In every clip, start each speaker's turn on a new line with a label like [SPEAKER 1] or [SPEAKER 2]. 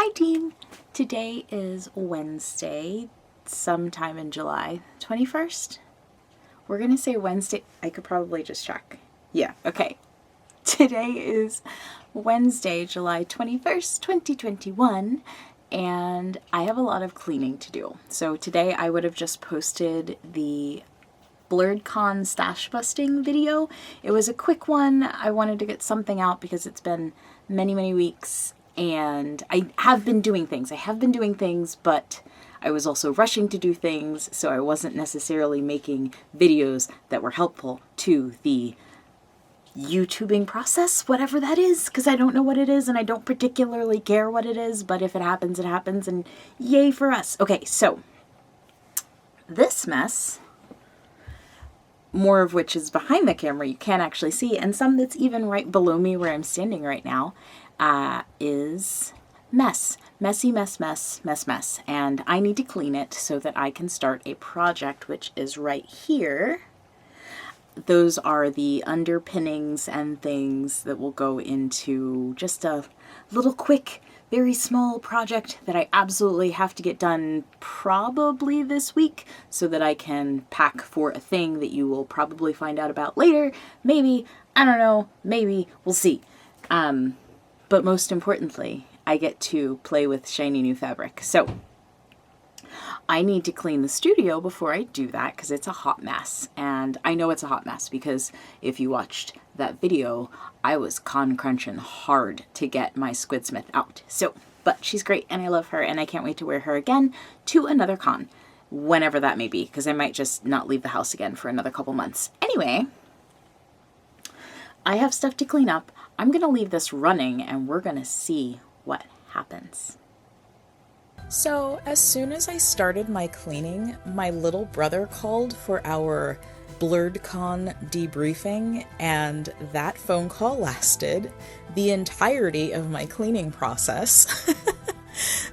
[SPEAKER 1] Hi team! Today is Wednesday, sometime in July 21st. We're gonna say Wednesday. I could probably just check. Yeah, okay. Today is Wednesday, July 21st, 2021, and I have a lot of cleaning to do. So today I would have just posted the BlurredCon stash busting video. It was a quick one. I wanted to get something out because it's been many weeks and I have been doing things, but I was also rushing to do things, so I wasn't necessarily making videos that were helpful to the YouTubing process, whatever that is, because I don't know what it is and I don't particularly care what it is, but if it happens, it happens, and yay for us. Okay, so this mess, more of which is behind the camera, you can't actually see, and some that's even right below me where I'm standing right now, is mess. Messy mess. And I need to clean it so that I can start a project, which is right here. Those are the underpinnings and things that will go into just a little quick, very small project that I absolutely have to get done probably this week so that I can pack for a thing that you will probably find out about later. Maybe, I don't know, maybe, we'll see. But most importantly, I get to play with shiny new fabric. So I need to clean the studio before I do that because it's a hot mess. And I know it's a hot mess because if you watched that video, I was crunching hard to get my Squidsmith out. So, but she's great and I love her and I can't wait to wear her again to another con, whenever that may be, because I might just not leave the house again for another couple months. Anyway, I have stuff to clean up. I'm going to leave this running and we're going to see what happens. So as soon as I started my cleaning, my little brother called for our BlurredCon debriefing, and that phone call lasted the entirety of my cleaning process.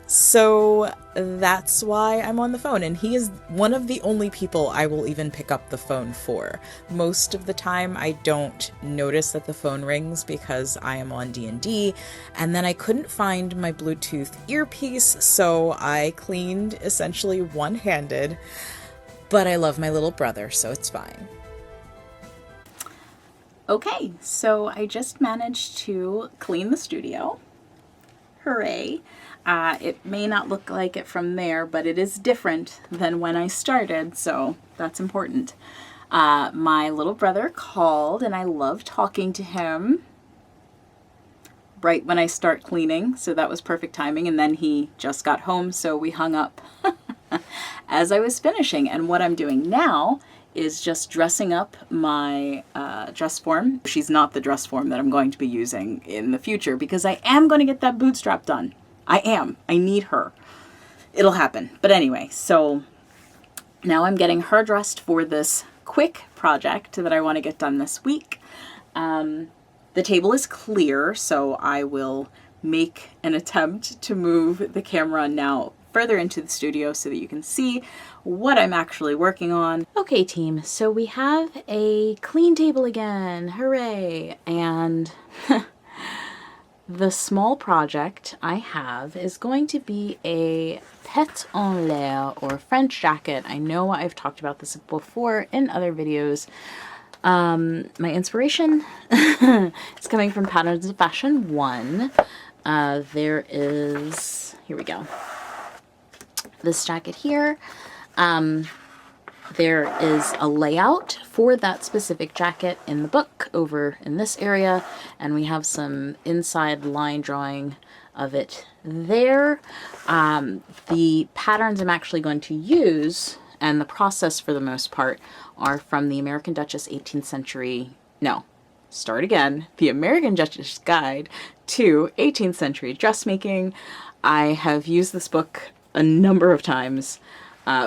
[SPEAKER 1] So that's why I'm on the phone, and he is one of the only people I will even pick up the phone for. Most of the time I don't notice that the phone rings because I am on D&D, and then I couldn't find my Bluetooth earpiece, so I cleaned essentially one-handed, but I love my little brother, so it's fine. Okay, so I just managed to clean the studio. Hooray! It may not look like it from there, but it is different than when I started, so that's important. My little brother called, and I love talking to him right when I start cleaning, so that was perfect timing, and then he just got home, so we hung up as I was finishing, and what I'm doing now is just dressing up my dress form. She's not the dress form that I'm going to be using in the future because I am going to get that bootstrap done. I am. I need her. It'll happen. But anyway, so now I'm getting her dressed for this quick project that I want to get done this week. The table is clear, so I will make an attempt to move the camera now further into the studio so that you can see what I'm actually working on. Okay, team, so we have a clean table again. Hooray! And the small project I have is going to be a pet en l'air or French jacket. I know I've talked about this before in other videos. My inspiration is coming from Patterns of Fashion 1. There is, here we go, this jacket here. There is a layout for that specific jacket in the book over in this area, and we have some inside line drawing of it there. The patterns I'm actually going to use, and the process for the most part, are from the American Duchess 18th century, no, start again, the American Duchess Guide to 18th century dressmaking. I have used this book a number of times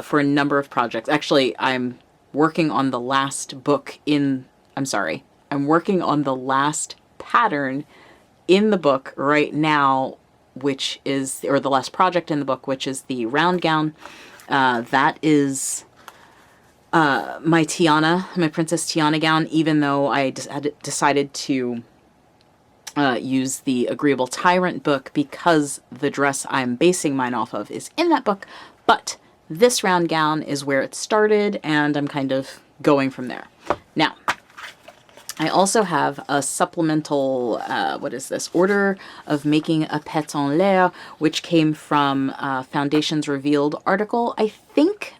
[SPEAKER 1] for a number of projects. Actually, I'm working on the last book in, I'm working on the last pattern in the book right now, which is, or the last project in the book, which is the round gown. That is my Tiana, my Princess Tiana gown, even though I had decided to use the Agreeable Tyrant book because the dress I'm basing mine off of is in that book, but this round gown is where it started, and I'm kind of going from there. Now, I also have a supplemental, what is this? Order of Making a Pet en L'air, which came from Foundations Revealed article. I think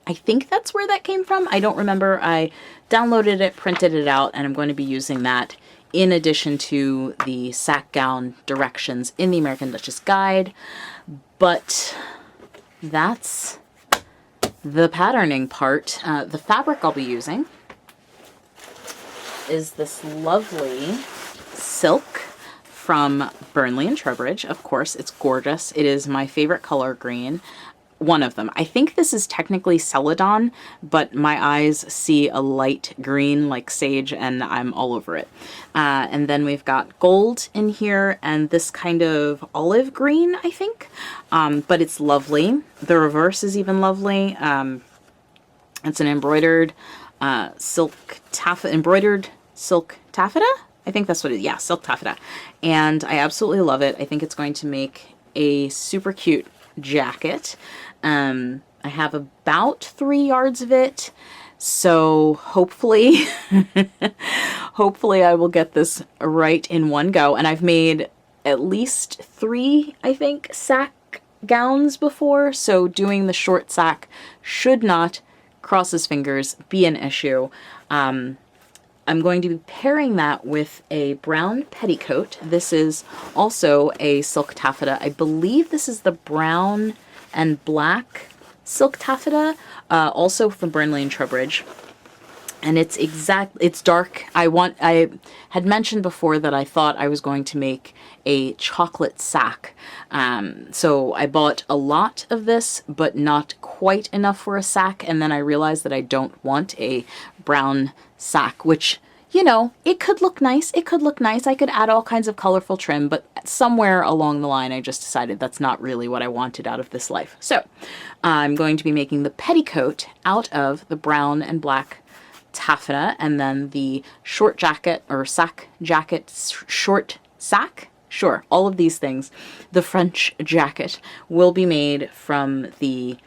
[SPEAKER 1] that's where that came from. I don't remember. I downloaded it, printed it out, and I'm going to be using that in addition to the Sacque gown directions in the American Duchess Guide. But that's the patterning part. The fabric I'll be using is this lovely silk from Burnley and Trowbridge. Of course, it's gorgeous. It is my favorite color green. One of them. I think this is technically Celadon, but my eyes see a light green like sage, and I'm all over it. And then we've got gold in here and this kind of olive green, I think. But it's lovely. The reverse is even lovely. It's an embroidered silk taffeta, I think that's what it is. Yeah, silk taffeta. And I absolutely love it. I think it's going to make a super cute jacket. I have about 3 yards of it, so hopefully hopefully I will get this right in one go. And I've made at least 3, I think, Sacque gowns before, so doing the short Sacque should not, cross his fingers, be an issue. I'm going to be pairing that with a brown petticoat. This is also a silk taffeta. I believe this is the brown and black silk taffeta, also from Burnley and Trowbridge. And it's dark. I had mentioned before that I thought I was going to make a chocolate Sacque. So I bought a lot of this, but not quite enough for a Sacque. And then I realized that I don't want a brown Sacque, which, you know, it could look nice. It could look nice. I could add all kinds of colorful trim, but somewhere along the line, I just decided that's not really what I wanted out of this life. So I'm going to be making the petticoat out of the brown and black taffeta, and then the short jacket or Sacque jacket, short Sacque, sure, all of these things. The French jacket will be made from the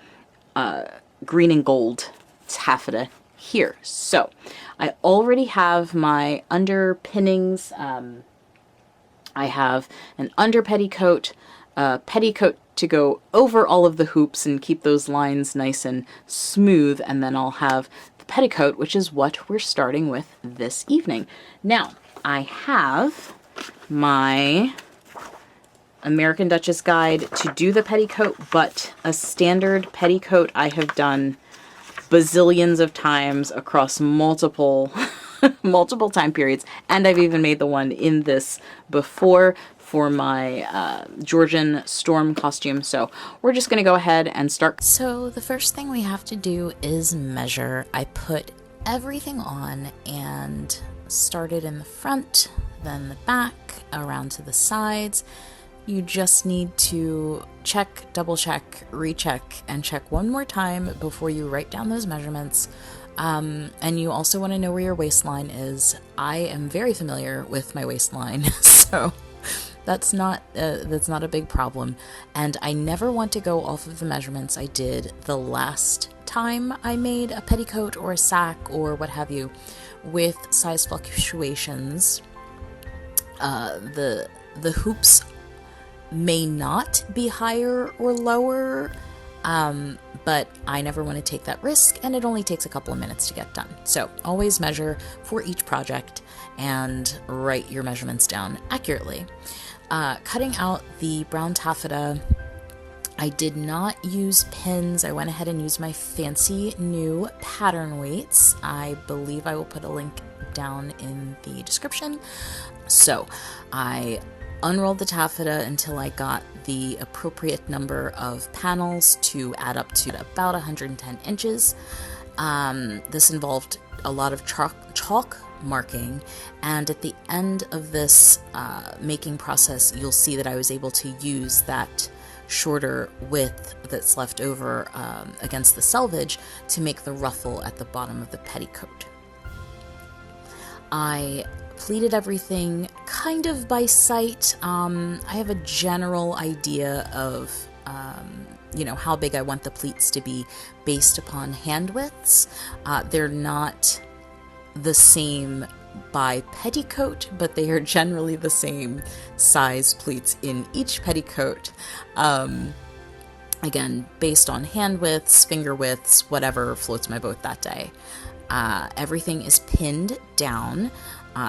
[SPEAKER 1] green and gold taffeta here. So I already have my underpinnings. I have an under petticoat, petticoat to go over all of the hoops and keep those lines nice and smooth, and then I'll have the petticoat, which is what we're starting with this evening. Now, I have my American Duchess Guide to do the petticoat, but a standard petticoat I have done bazillions of times across multiple multiple time periods, and I've even made the one in this before for my Georgian storm costume. So we're just going to go ahead and start. So the first thing we have to do is measure. I put everything on and started in the front, then the back, around to the sides. You just need to check, double check, recheck, and check one more time before you write down those measurements. And you also want to know where your waistline is. I am very familiar with my waistline, so that's not a big problem. And I never want to go off of the measurements I did the last time I made a petticoat or a Sacque or what have you. With size fluctuations, the hoops may not be higher or lower, but I never want to take that risk, and it only takes a couple of minutes to get done. So always measure for each project and write your measurements down accurately. Cutting out the brown taffeta, I did not use pins. I went ahead and used my fancy new pattern weights. I believe I will put a link down in the description. So I unrolled the taffeta until I got the appropriate number of panels to add up to about 110 inches. This involved a lot of chalk marking, and at the end of this making process, you'll see that I was able to use that shorter width that's left over against the selvage to make the ruffle at the bottom of the petticoat. I
[SPEAKER 2] pleated everything kind of by sight. I have a general idea of, how big I want the pleats to be based upon hand widths. They're not the same by petticoat, but they are generally the same size pleats in each petticoat. Again, based on hand widths, finger widths, whatever floats my boat that day. Everything is pinned down.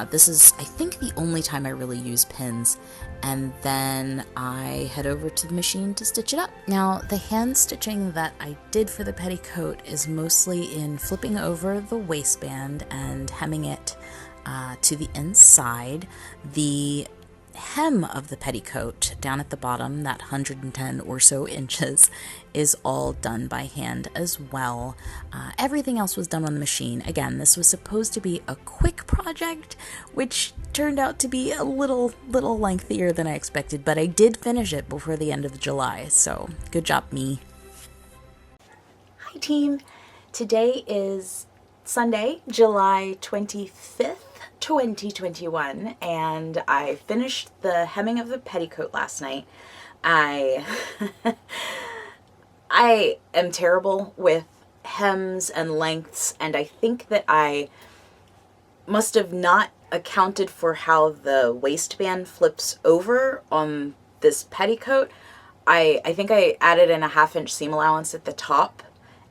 [SPEAKER 2] This is, I think, the only time I really use pins. And then I head over to the machine to stitch it up. Now, the hand stitching that I did for the petticoat is mostly in flipping over the waistband and hemming it to the inside. The hem of the petticoat down at the bottom, that 110 or so inches, is all done by hand as well. Everything else was done on the machine. Again, this was supposed to be a quick project, which turned out to be a little lengthier than I expected, but I did finish it before the end of July, so good job, me.
[SPEAKER 1] Hi team! Today is Sunday, July 25th. 2021, and I finished the hemming of the petticoat last night. I am terrible with hems and lengths, and I think that I must have not accounted for how the waistband flips over on this petticoat. I think I added in a 1/2 inch seam allowance at the top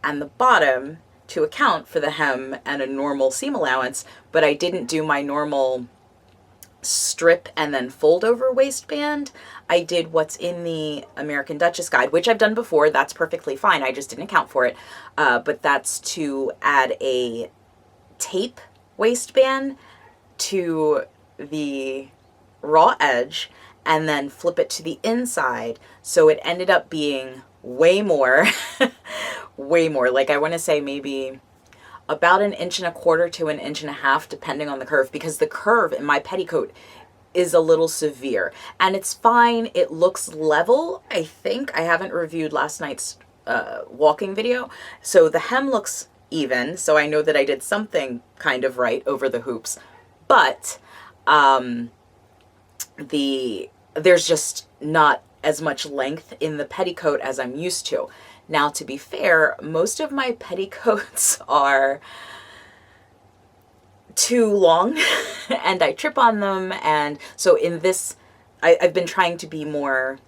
[SPEAKER 1] and the bottom to account for the hem and a normal seam allowance, but I didn't do my normal strip and then fold over waistband. I did what's in the American Duchess guide, which I've done before. That's perfectly fine. I just didn't account for it. But that's to add a tape waistband to the raw edge and then flip it to the inside. So it ended up being way more, way more. Like, I want to say maybe about 1.25 inches to 1.5 inches, depending on the curve, because the curve in my petticoat is a little severe, and it's fine. It looks level. I think I haven't reviewed last night's walking video, so the hem looks even, so I know that I did something kind of right over the hoops, but there's just not as much length in the petticoat as I'm used to. Now, to be fair, most of my petticoats are too long and I trip on them, and so in this, I've been trying to be more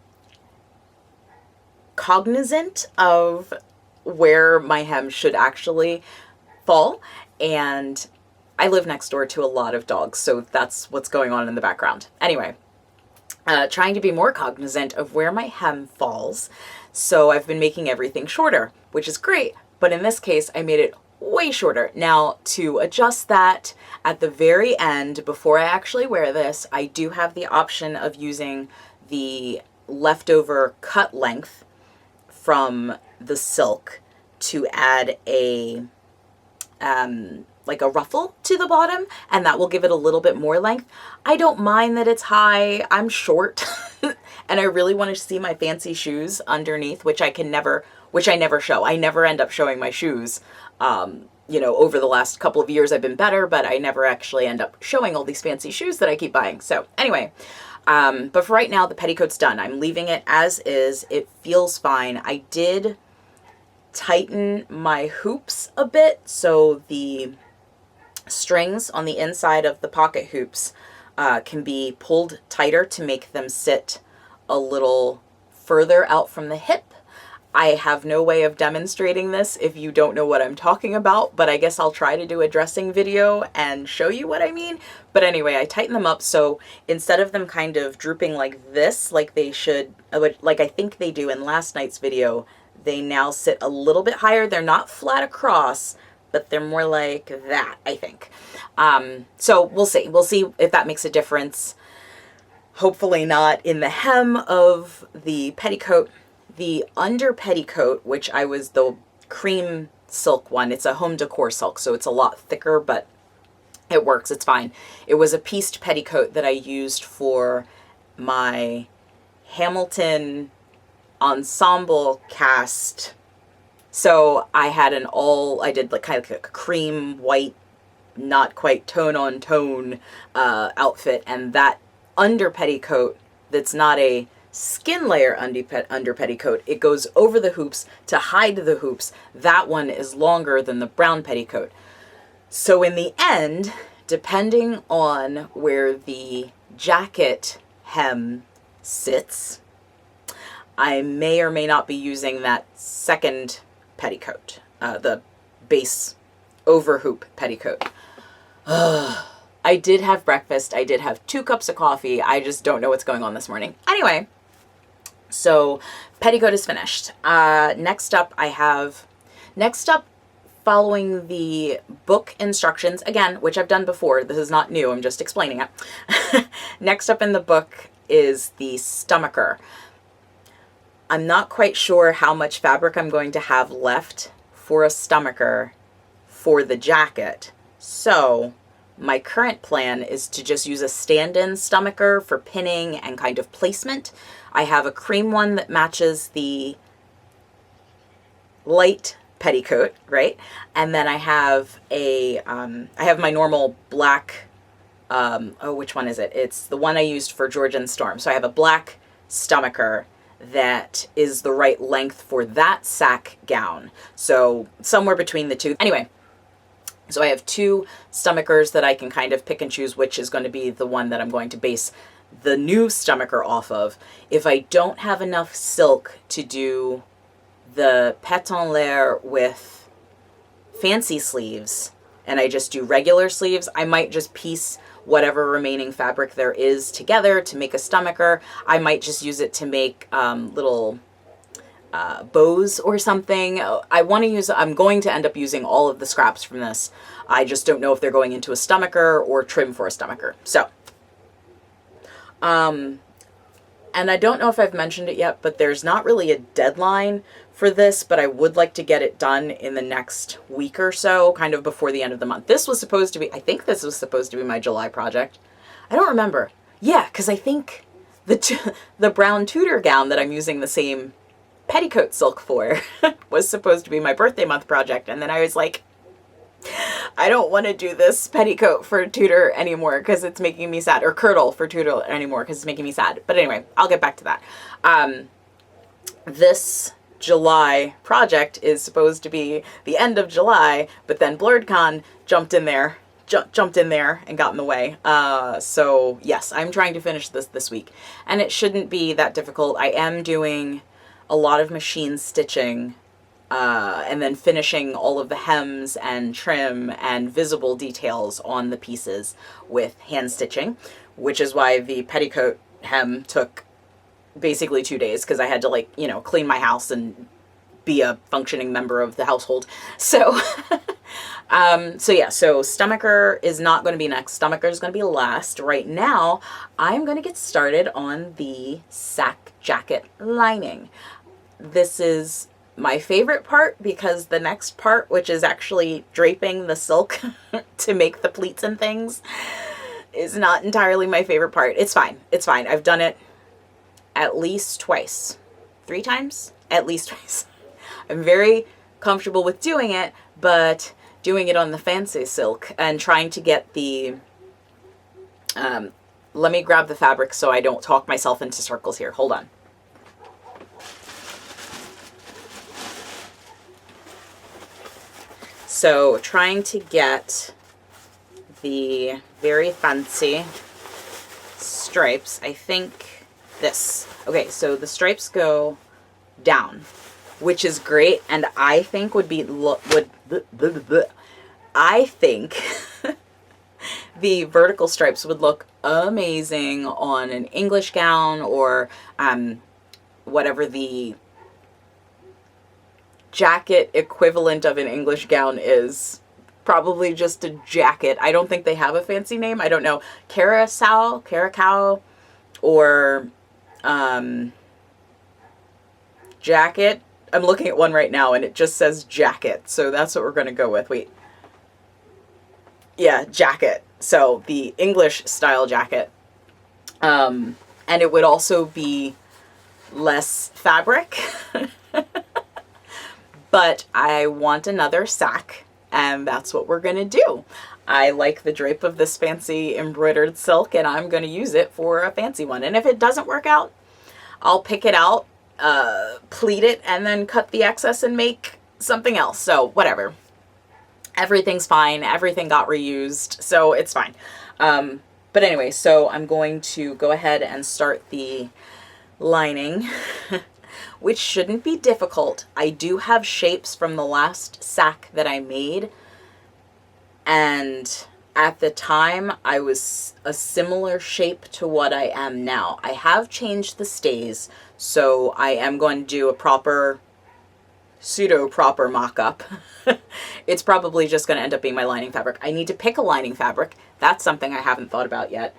[SPEAKER 1] cognizant of where my hem should actually fall, and I live next door to a lot of dogs, so that's what's going on in the background. Anyway, trying to be more cognizant of where my hem falls, so I've been making everything shorter, which is great, but in this case I made it way shorter. Now, to adjust that at the very end, before I actually wear this, I do have the option of using the leftover cut length from the silk to add a like a ruffle to the bottom, and that will give it a little bit more length. I don't mind that it's high. I'm short and I really want to see my fancy shoes underneath, which I never show. I never end up showing my shoes. Over the last couple of years I've been better, but I never actually end up showing all these fancy shoes that I keep buying. So anyway, but for right now, the petticoat's done. I'm leaving it as is. It feels fine. I did tighten my hoops a bit, so the strings on the inside of the pocket hoops can be pulled tighter to make them sit a little further out from the hip. I have no way of demonstrating this if you don't know what I'm talking about, but I guess I'll try to do a dressing video and show you what I mean. But anyway, I tighten them up so instead of them kind of drooping like this, like they should, like I think they do in last night's video, they now sit a little bit higher. They're not flat across, but they're more like that, I think. So we'll see. We'll see if that makes a difference. Hopefully not in the hem of the petticoat. The under petticoat, which I was the cream silk one, it's a home decor silk, so it's a lot thicker, but it works, it's fine. It was a pieced petticoat that I used for my Hamilton ensemble cast. So I had I did like kind of like a cream white
[SPEAKER 2] not quite tone on tone outfit, and that under petticoat that's not a skin layer under petticoat, it goes over the hoops to hide the hoops. That one is longer than the brown petticoat. So in the end, depending on where the jacket hem sits, I may or may not be using that second petticoat, the base over hoop petticoat. I did have breakfast. I did have 2 cups of coffee. I just don't know what's going on this morning. Anyway, so petticoat is finished. Next up, following the book instructions, again, which I've done before. This is not new. I'm just explaining it. Next up in the book is the stomacher. I'm not quite sure how much fabric I'm going to have left for a stomacher for the jacket. So my current plan is to just use a stand-in stomacher for pinning and kind of placement. I have a cream one that matches the light petticoat, right? And then I have I have my normal black, which one is it? It's the one I used for Georgian Storm. So I have a black stomacher that is the right length for that Sacque gown. So somewhere between the two. Anyway, so I have 2 stomachers that I can kind of pick and choose which is going to be the one that I'm going to base the new stomacher off of. If I don't have enough silk to do the patin layer with fancy sleeves and I just do regular sleeves, I might just piece whatever remaining fabric there is together to make a stomacher. I might just use it to make little bows or something. I'm going to end up using all of the scraps from this. I just don't know if they're going into a stomacher or trim for a stomacher. So, and I don't know if I've mentioned it yet, but there's not really a deadline for this, but I would like to get it done in the next week or so, kind of before the end of the month. This was supposed to be, I think this was supposed to be my July project. I don't remember. Yeah, because I think the brown Tudor gown that I'm using the same petticoat silk for was supposed to be my birthday month project. And then I was like, I don't want to do this petticoat for Tudor anymore because it's making me sad, or kirtle for Tudor anymore because it's making me sad. But anyway, I'll get back to that. This July project is supposed to be the end of July, but then BlurredCon jumped in there and got in the way. So yes, I'm trying to finish this week, and it shouldn't be that difficult. I am doing a lot of machine stitching, and then finishing all of the hems and trim and visible details on the pieces with hand stitching, which is why the petticoat hem took basically 2 days, because I had to clean my house and be a functioning member of the household. So so stomacher is not going to be next. Stomacher is going to be last. Right now, I'm going to get started on the Sacque jacket lining. This is my favorite part because the next part, which is actually draping the silk to make the pleats and things, is not entirely my favorite part. It's fine. It's fine. I've done it at least twice. 3 times? At least twice. I'm very comfortable with doing it, but doing it on the fancy silk and trying to get the... let me grab the fabric so I don't talk myself into circles here. Hold on. So trying to get the very fancy stripes, I think this. Okay, so the stripes go down, which is great, and I think I think the vertical stripes would look amazing on an English gown or whatever the jacket equivalent of an English gown is. Probably just a jacket. I don't think they have a fancy name. I don't know. Caracal, or jacket. I'm looking at one right now and it just says jacket. So that's what we're going to go with. Wait. Yeah, jacket. So the English style jacket. And it would also be less fabric. But I want another Sacque, and that's what we're going to do.
[SPEAKER 1] I like the drape of this fancy embroidered silk, and I'm going to use it for a fancy one. And if it doesn't work out, I'll pick it out, pleat it, and then cut the excess and make something else. So whatever. Everything's fine. Everything got reused, so it's fine. But anyway, so I'm going to go ahead and start the lining, which shouldn't be difficult. I do have shapes from the last sack that I made, and at the time I was a similar shape to what I am now. I have changed the stays, so I am going to do a proper, pseudo-proper mock-up. It's probably just going to end up being my lining fabric. I need to pick a lining fabric. That's something I haven't thought about yet.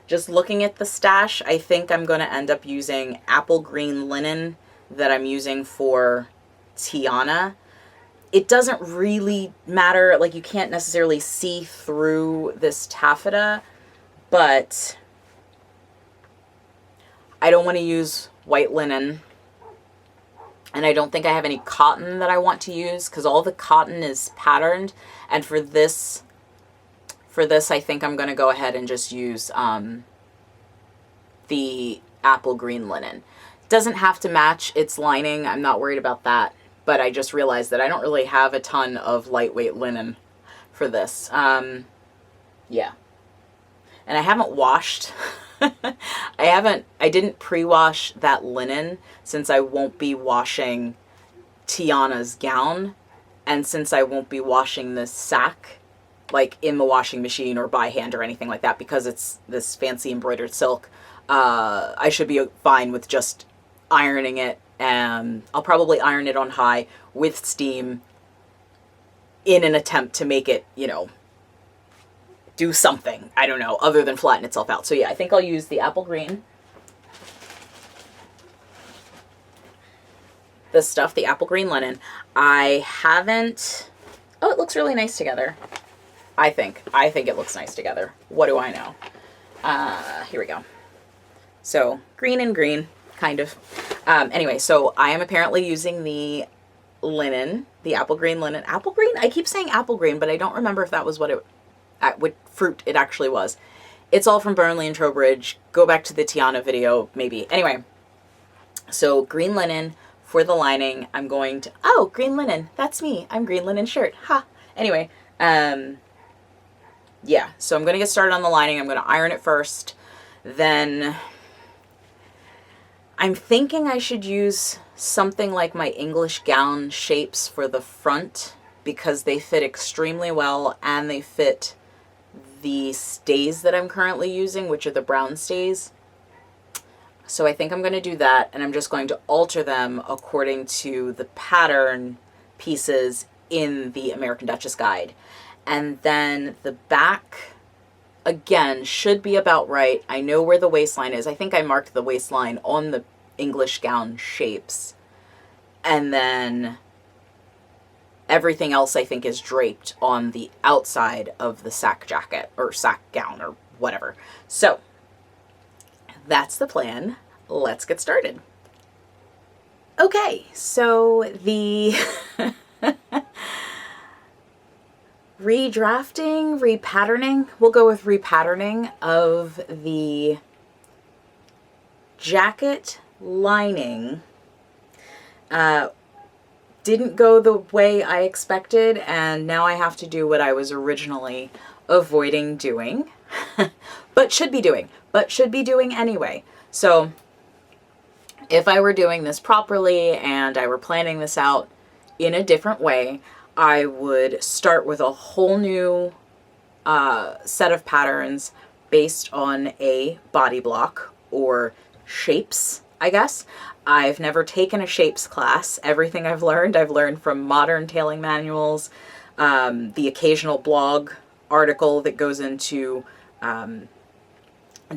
[SPEAKER 1] Just looking at the stash, I think I'm going to end up using apple green linen that I'm using for Tiana. It doesn't really matter, like you can't necessarily see through this taffeta, but I don't want to use white linen, and I don't think I have any cotton that I want to use because all the cotton is patterned, and for this I think I'm going to go ahead and just use the apple green linen. It doesn't have to match its lining, I'm not worried about that. But I just realized that I don't really have a ton of lightweight linen for this. Yeah. And I haven't washed. I didn't pre-wash that linen since I won't be washing Tiana's gown. And since I won't be washing this sack, like in the washing machine or by hand or anything like that, because it's this fancy embroidered silk, I should be fine with just ironing it. I'll probably iron it on high with steam in an attempt to make it, you know, do something, I don't know, other than flatten itself out. So yeah, I think I'll use the apple green. This stuff, the apple green linen. I haven't, oh, it looks really nice together. I think it looks nice together. What do I know? Here we go. So green and green. Kind of. Anyway, so I am apparently using the linen, the apple green linen. Apple green? I keep saying apple green, but I don't remember if that was what fruit it actually was. It's all from Burnley and Trowbridge. Go back to the Tiana video, maybe. Anyway, so green linen for the lining. I'm going to, oh, green linen. That's me. I'm green linen shirt. Ha. Anyway, yeah, so I'm going to get started on the lining. I'm going to iron it first. Then I'm thinking I should use something like my English gown shapes for the front because they fit extremely well and they fit the stays that I'm currently using, which are the brown stays. So I think I'm going to do that, and I'm just going to alter them according to the pattern pieces in the American Duchess Guide. And then the back, again, should be about right. I know where the waistline is. I think I marked the waistline on the English gown shapes. And then everything else I think is draped on the outside of the sack jacket or sack gown or whatever. So that's the plan. Let's get started. Okay, so the repatterning, we'll go with repatterning of the jacket lining didn't go the way I expected, and now I have to do what I was originally avoiding doing, but should be doing anyway. So if I were doing this properly and I were planning this out in a different way, I would start with a whole new set of patterns based on a body block or shapes, I guess. I've never taken a shapes class. Everything I've learned from modern tailing manuals, the occasional blog article that goes into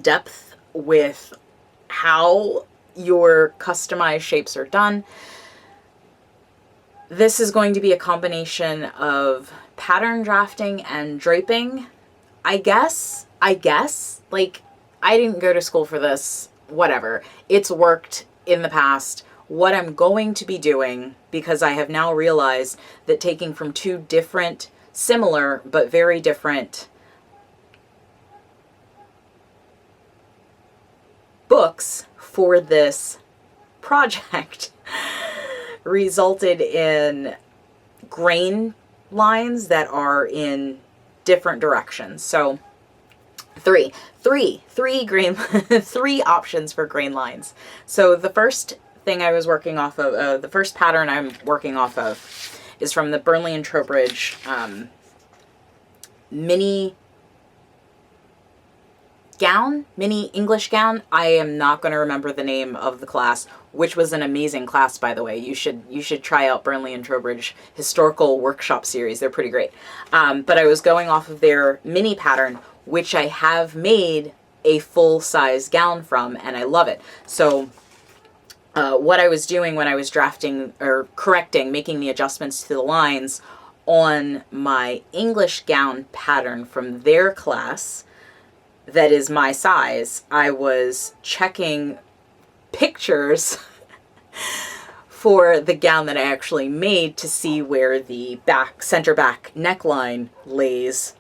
[SPEAKER 1] depth with how your customized shapes are done. This is going to be a combination of pattern drafting and draping. I guess, like, I didn't go to school for this, whatever. It's worked in the past what I'm going to be doing, because I have now realized that taking from two different, similar, but very different books for this project resulted in grain lines that are in different directions. So three grain, three options for grain lines. So the first thing I was working off of, the first pattern I'm working off of is from the Burnley and Trowbridge mini English gown. I am not going to remember the name of the class, which was an amazing class, by the way. You should try out Burnley and Trowbridge historical workshop series. They're pretty great. But I was going off of their mini pattern, which I have made a full-size gown from, and I love it. So what I was doing when I was drafting or correcting, making the adjustments to the lines on my English gown pattern from their class, that is my size, I was checking pictures for the gown that I actually made to see where the center back neckline lays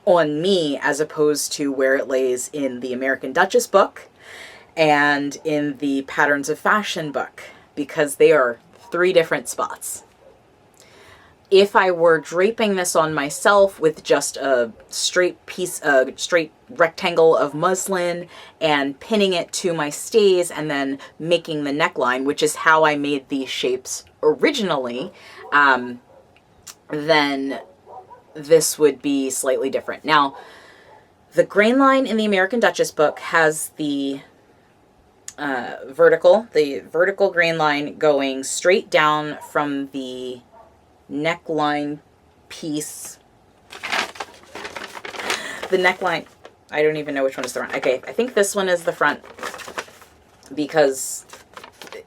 [SPEAKER 1] on me, as opposed to where it lays in the American Duchess book and in the Patterns of Fashion book, because they are three different spots. If I were draping this on myself with just a straight rectangle of muslin and pinning it to my stays and then making the neckline, which is how I made these shapes originally, then this would be slightly different. Now, the grain line in the American Duchess book has the vertical grain line going straight down from the neckline piece. The neckline, I don't even know which one is the front. Okay, I think this one is the front, because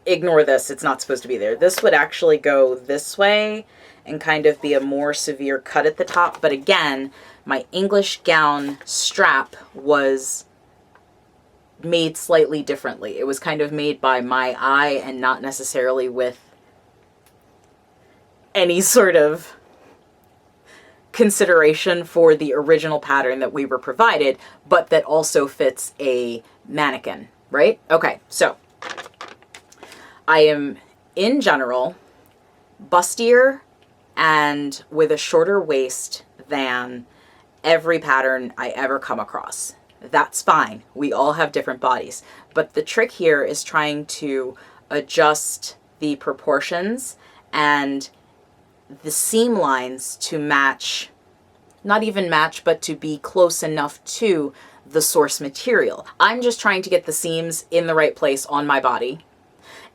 [SPEAKER 1] ignore this, it's not supposed to be there. This would actually go this way and kind of be a more severe cut at the top. But again, my English gown strap was made slightly differently. It was kind of made by my eye and not necessarily with any sort of consideration for the original pattern that we were provided, but that also fits a mannequin, right? Okay, so I am in general bustier and with a shorter waist than every pattern I ever come across. That's fine. We all have different bodies. But the trick here is trying to adjust the proportions and the seam lines to match, not even match, but to be close enough to the source material. I'm just trying to get the seams in the right place on my body,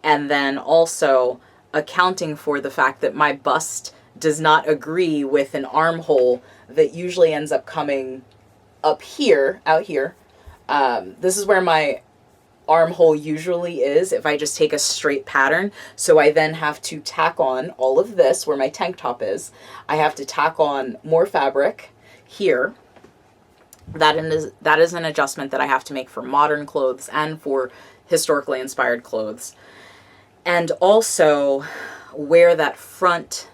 [SPEAKER 1] and then also accounting for the fact that my bust does not agree with an armhole that usually ends up coming up here, out here. This is where my armhole usually is if I just take a straight pattern. So I then have to tack on all of this where my tank top is. I have to tack on more fabric here. That is an adjustment that I have to make for modern clothes and for historically inspired clothes. And also where that front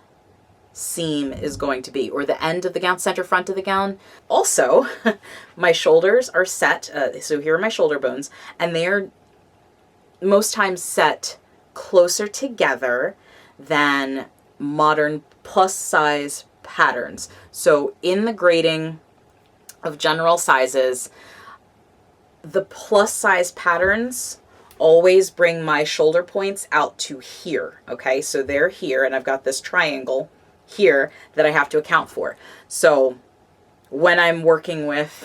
[SPEAKER 1] seam is going to be, or the end of the gown, center front of the gown. Also, my shoulders are set, so here are my shoulder bones, and they are most times set closer together than modern plus size patterns. So in the grading of general sizes, the plus size patterns always bring my shoulder points out to here, okay? So they're here, and I've got this triangle here that I have to account for. So when I'm working with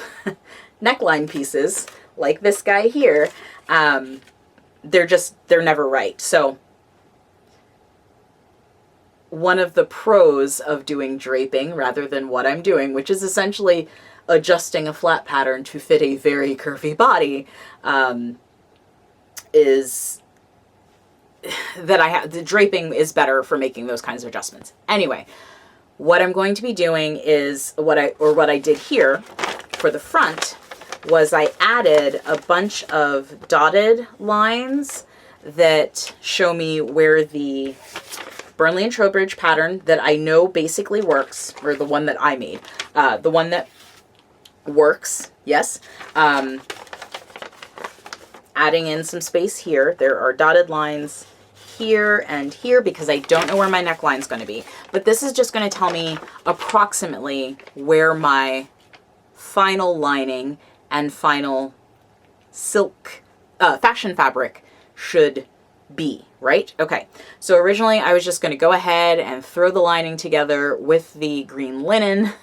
[SPEAKER 1] neckline pieces like this guy here, they're never right. So one of the pros of doing draping rather than what I'm doing, which is essentially adjusting a flat pattern to fit a very curvy body, is that the draping is better for making those kinds of adjustments. Anyway, what I'm going to be doing is what I did here for the front was I added a bunch of dotted lines that show me where the Burnley and Trowbridge pattern that I know basically works, or the one that I made, the one that works, yes. Adding in some space here. There are dotted lines here and here because I don't know where my neckline's going to be. But this is just going to tell me approximately where my final lining and final silk fashion fabric should be, right? Okay, so originally I was just going to go ahead and throw the lining together with the green linen.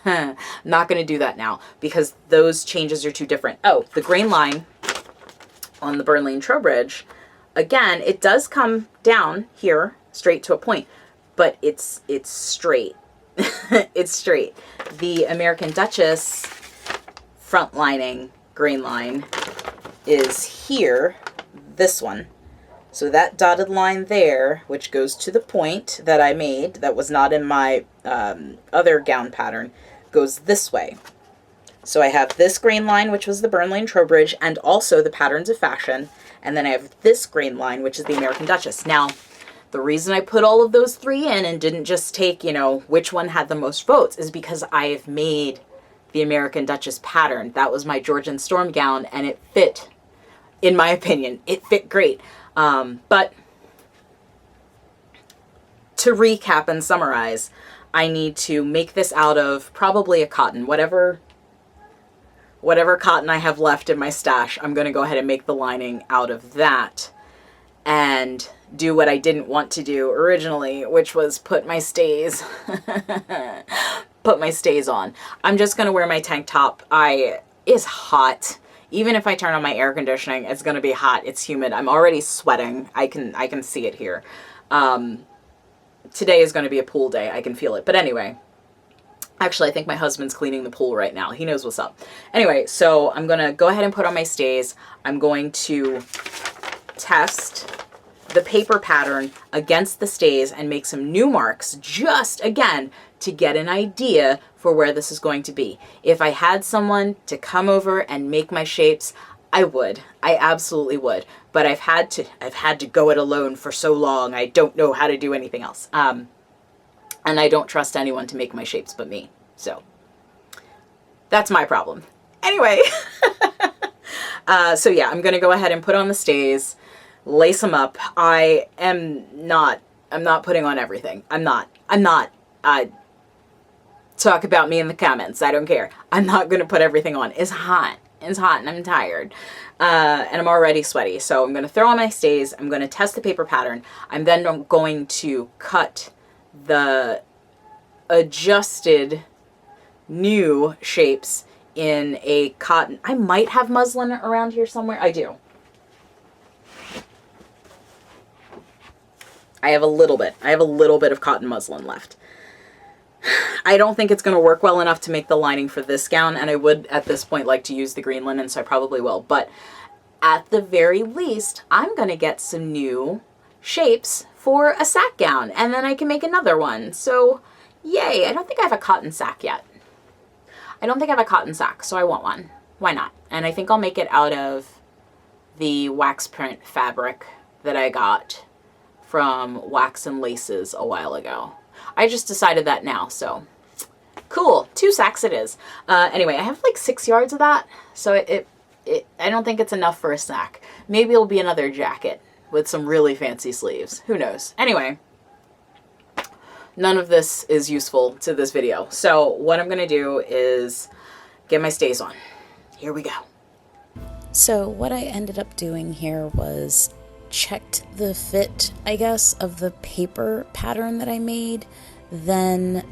[SPEAKER 1] Not going to do that now because those changes are too different. Oh, the grain line on the Burnley and Trowbridge, again, it does come down here straight to a point, but it's straight. It's straight. The American Duchess front lining grain line is here, this one. So that dotted line there, which goes to the point that I made, that was not in my other gown pattern, goes this way. So I have this grain line, which was the Burnley and Trowbridge, and also the Patterns of Fashion. And then I have this grain line, which is the American Duchess. Now, the reason I put all of those three in and didn't just take, you know, which one had the most votes is because I've made the American Duchess pattern. That was my Georgian Storm gown, and it fit, in my opinion, it fit great. But to recap and summarize, I need to make this out of probably a cotton, whatever cotton I have left in my stash. I'm going to go ahead and make the lining out of that and do what I didn't want to do originally, which was put my stays on. I'm just going to wear my tank top. It's hot. Even if I turn on my air conditioning, it's going to be hot. It's humid. I'm already sweating. I can see it here. Today is going to be a pool day. I can feel it. But anyway, actually, I think my husband's cleaning the pool right now. He knows what's up. Anyway, so I'm going to go ahead and put on my stays. I'm going to test the paper pattern against the stays and make some new marks just, again, to get an idea for where this is going to be. If I had someone to come over and make my shapes, I would. I absolutely would. But I've had to go it alone for so long. I don't know how to do anything else. And I don't trust anyone to make my shapes but me. So that's my problem. Anyway, so yeah, I'm going to go ahead and put on the stays, lace them up. I'm not putting on everything. I'm not. Talk about me in the comments. I don't care. I'm not going to put everything on. It's hot. It's hot and I'm tired. And I'm already sweaty. So I'm going to throw on my stays. I'm going to test the paper pattern. I'm then going to cut the adjusted new shapes in a cotton. I might have muslin around here somewhere. I do. I have a little bit. I have a little bit of cotton muslin left. I don't think it's going to work well enough to make the lining for this gown, and I would at this point like to use the green linen, so I probably will. But at the very least, I'm going to get some new shapes for a sack gown, and then I can make another one. So yay. I don't think I have a cotton sack yet. I don't think I have a cotton sack, so I want one. Why not? And I think I'll make it out of the wax print fabric that I got from Wax and Laces a while ago. I just decided that now, so cool. 2 sacks it is. Anyway, I have like 6 yards of that, so I don't think it's enough for a sack. Maybe it'll be another jacket with some really fancy sleeves. Who knows? Anyway, none of this is useful to this video. So what I'm going to do is get my stays on. Here we go.
[SPEAKER 2] So what I ended up doing here was checked the fit, I guess, of the paper pattern that I made, then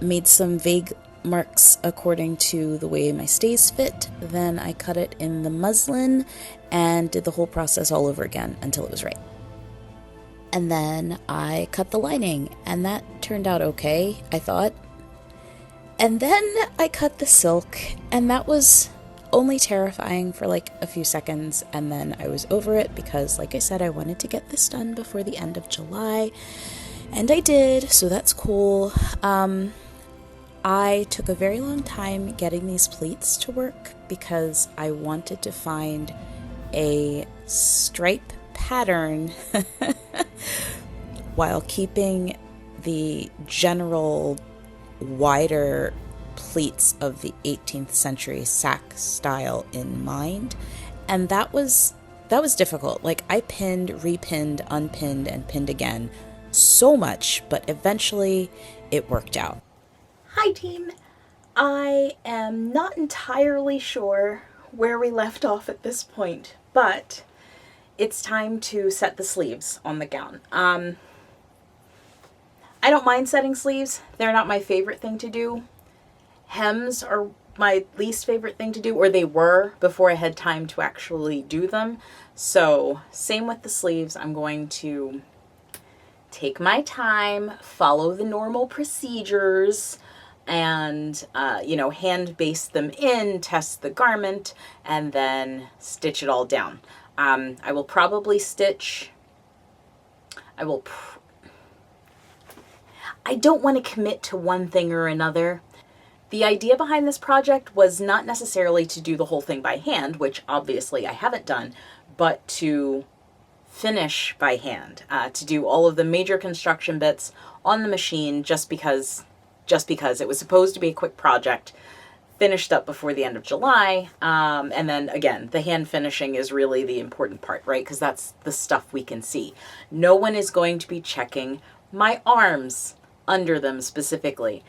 [SPEAKER 2] made some vague marks according to the way my stays fit, then I cut it in the muslin and did the whole process all over again until it was right. And then I cut the lining, and that turned out okay, I thought. And then I cut the silk, and that was only terrifying for like a few seconds, and then I was over it because, like I said, I wanted to get this done before the end of July, and I did, so that's cool. I took a very long time getting these pleats to work because I wanted to find a stripe pattern while keeping the general wider pleats of the 18th century Sacque style in mind. And that was difficult. Like, I pinned, repinned, unpinned, and pinned again so much, but eventually it worked out.
[SPEAKER 1] Hi team! I am not entirely sure where we left off at this point, but it's time to set the sleeves on the gown. I don't mind setting sleeves. They're not my favorite thing to do. Hems are my least favorite thing to do, or they were before I had time to actually do them. So same with the sleeves. I'm going to take my time, follow the normal procedures, and hand baste them in, test the garment, and then stitch it all down. I will probably stitch. I don't want to commit to one thing or another. The idea behind this project was not necessarily to do the whole thing by hand, which obviously I haven't done, but to finish by hand, to do all of the major construction bits on the machine just because it was supposed to be a quick project, finished up before the end of July. And then again, the hand finishing is really the important part, right? Because that's the stuff we can see. No one is going to be checking my arms under them specifically.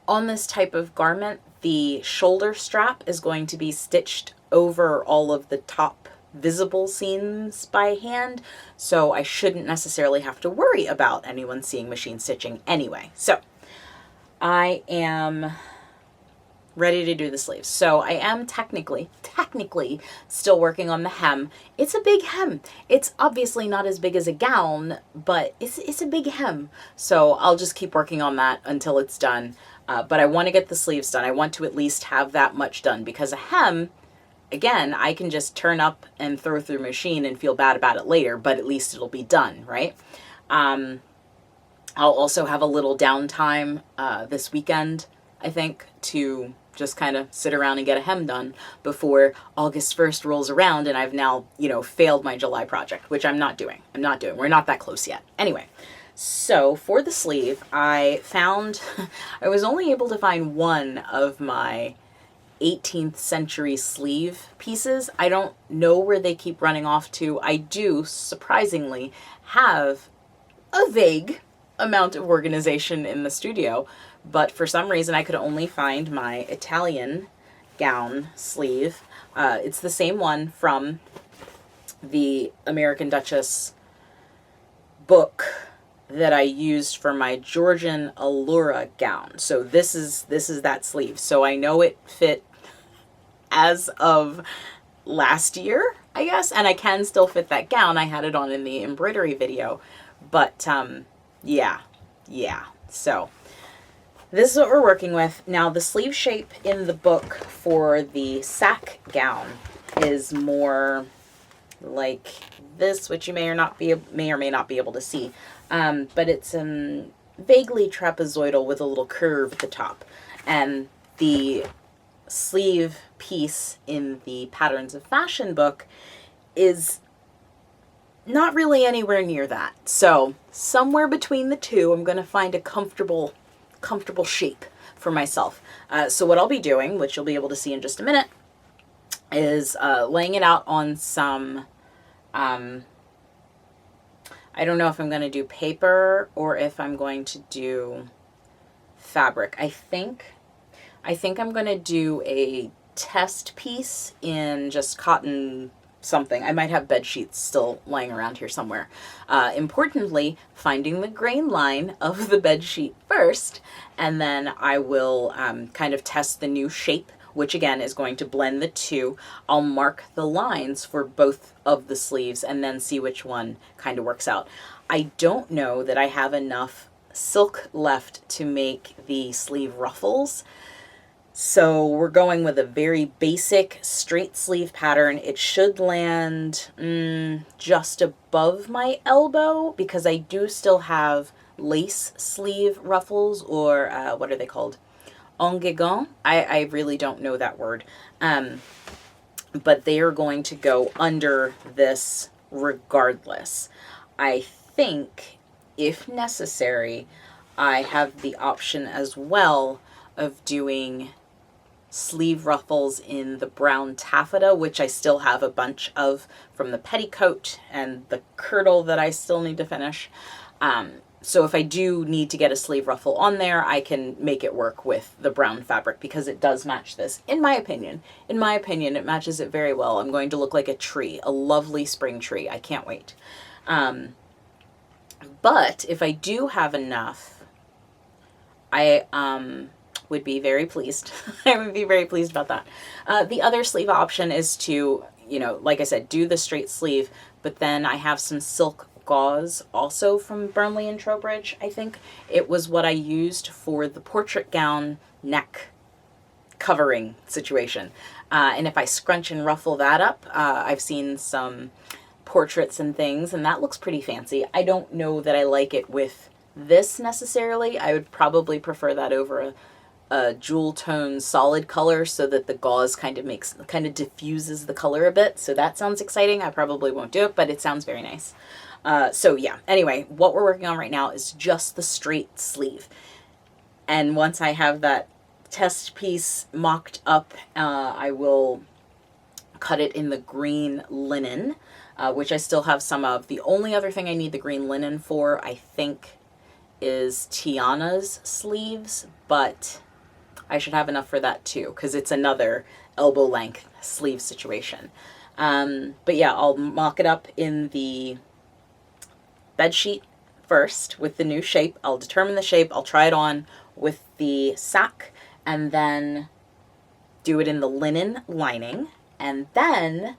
[SPEAKER 1] On this type of garment, the shoulder strap is going to be stitched over all of the top visible seams by hand, so I shouldn't necessarily have to worry about anyone seeing machine stitching anyway. So I am ready to do the sleeves. So I am technically still working on the hem. It's a big hem. It's obviously not as big as a gown, but it's a big hem. So I'll just keep working on that until it's done. But I want to get the sleeves done. I want to at least have that much done, because a hem, again, I can just turn up and throw through a machine and feel bad about it later, but at least it'll be done, right? I'll also have a little downtime this weekend, I think, to just kind of sit around and get a hem done before August 1st rolls around and I've now, failed my July project, which I'm not doing. We're not that close yet. Anyway, so for the sleeve, I was only able to find one of my 18th century sleeve pieces. I don't know where they keep running off to. I do, surprisingly, have a vague amount of organization in the studio, but for some reason I could only find my Italian gown sleeve. It's the same one from the American Duchess book that I used for my Georgian Allura gown. So this is that sleeve. So I know it fit as of last year, I guess, and I can still fit that gown. I had it on in the embroidery video, but yeah. So this is what we're working with. Now the sleeve shape in the book for the Sacque gown is more like this, which you may or may not be able to see. But it's vaguely trapezoidal with a little curve at the top. And the sleeve piece in the Patterns of Fashion book is not really anywhere near that. So somewhere between the two, I'm going to find a comfortable shape for myself. So what I'll be doing, which you'll be able to see in just a minute, is laying it out on some, I don't know if I'm going to do paper or if I'm going to do fabric. I think I'm going to do a test piece in just cotton something. I might have bed sheets still lying around here somewhere. Importantly, finding the grain line of the bed sheet first, and then I will kind of test the new shape, which again is going to blend the two. I'll mark the lines for both of the sleeves and then see which one kind of works out. I don't know that I have enough silk left to make the sleeve ruffles. So we're going with a very basic straight sleeve pattern. It should land just above my elbow, because I do still have lace sleeve ruffles, or what are they called? Enguegan. I really don't know that word. But they are going to go under this regardless. I think, if necessary, I have the option as well of doing sleeve ruffles in the brown taffeta, which I still have a bunch of from the petticoat and the kirtle that I still need to finish. So if I do need to get a sleeve ruffle on there, I can make it work with the brown fabric because it does match this. In my opinion, it matches it very well. I'm going to look like a tree, a lovely spring tree. I can't wait. But if I do have enough, I would be very pleased. I would be very pleased about that. The other sleeve option is to, like I said, do the straight sleeve, but then I have some silk gauze also from Burnley and Trowbridge. I think it was what I used for the portrait gown neck covering situation. And if I scrunch and ruffle that up, I've seen some portraits and things, and that looks pretty fancy. I don't know that I like it with this necessarily. I would probably prefer that over a jewel tone solid color so that the gauze kind of diffuses the color a bit. So that sounds exciting. I probably won't do it, but it sounds very nice. So yeah, anyway, what we're working on right now is just the straight sleeve. And once I have that test piece mocked up, I will cut it in the green linen, which I still have some of. The only other thing I need the green linen for, I think, is Tiana's sleeves, but I should have enough for that too, because it's another elbow length sleeve situation. But yeah, I'll mock it up in the bed sheet first with the new shape. I'll determine the shape. I'll try it on with the Sacque and then do it in the linen lining. And then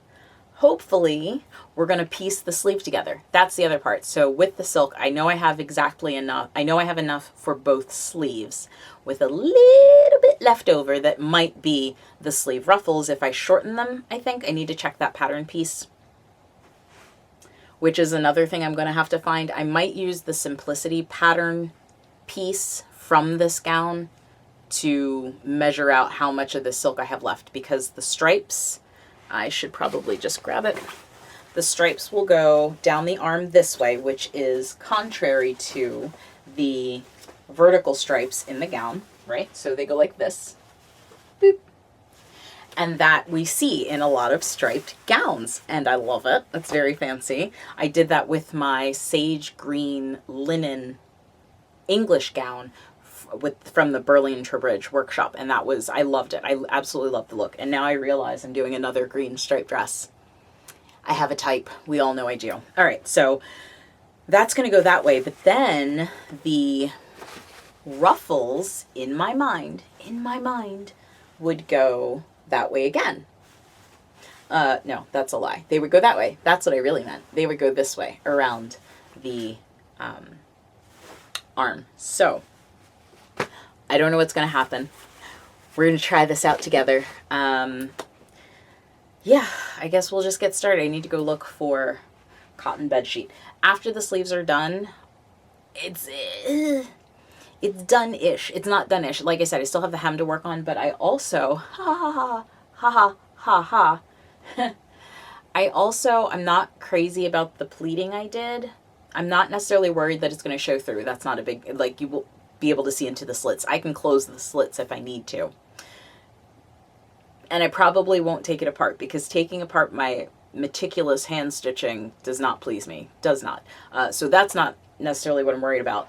[SPEAKER 1] hopefully we're going to piece the sleeve together. That's the other part. So with the silk, I know I have exactly enough. I know I have enough for both sleeves with a little bit left over that might be the sleeve ruffles. If I shorten them, I think I need to check that pattern piece, which is another thing I'm going to have to find. I might use the Simplicity pattern piece from this gown to measure out how much of the silk I have left, because the stripes, I should probably just grab it. The stripes will go down the arm this way, which is contrary to the vertical stripes in the gown, right? So they go like this. Boop. And that we see in a lot of striped gowns, and I love it. It's very fancy. I did that with my sage green linen English gown from the Burley and Trowbridge workshop, and I loved it. I absolutely loved the look. And now I realize I'm doing another green striped dress. I have a type. We all know I do. All right, so that's going to go that way, but then the ruffles in my mind would go that way again. No, that's a lie. They would go that way. That's what I really meant. They would go this way around the arm. So I don't know what's going to happen. We're going to try this out together. Yeah, I guess we'll just get started. I need to go look for cotton bed sheet. After the sleeves are done, it's done-ish. It's not done-ish. Like I said, I still have the hem to work on, but I also, I'm not crazy about the pleating I did. I'm not necessarily worried that it's going to show through. That's not a big, like, you will be able to see into the slits. I can close the slits if I need to. And I probably won't take it apart, because taking apart my meticulous hand stitching does not please me. Does not. So that's not necessarily what I'm worried about.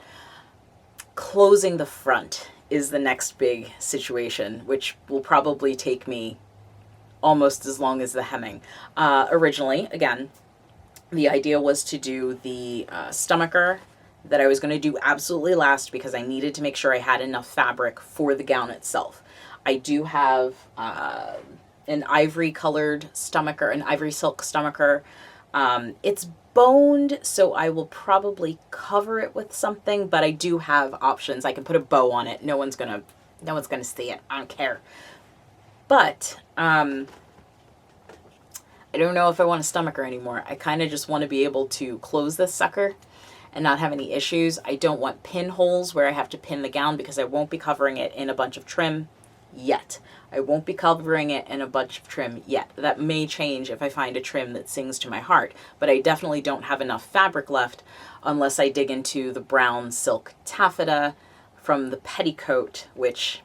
[SPEAKER 1] Closing the front is the next big situation, which will probably take me almost as long as the hemming. Originally, again, the idea was to do the stomacher that I was going to do absolutely last, because I needed to make sure I had enough fabric for the gown itself. I do have an ivory colored stomacher, an ivory silk stomacher. It's boned, so I will probably cover it with something, but I do have options. I can put a bow on it. No one's gonna see it. I don't care. But I don't know if I want a stomacher anymore. I kind of just want to be able to close this sucker and not have any issues. I don't want pinholes where I have to pin the gown, because I won't be covering it in a bunch of trim.
[SPEAKER 2] yet. I won't be covering it in a bunch of trim yet. That may change if I find a trim that sings to my heart, but I definitely don't have enough fabric left unless I dig into the brown silk taffeta from the petticoat, which,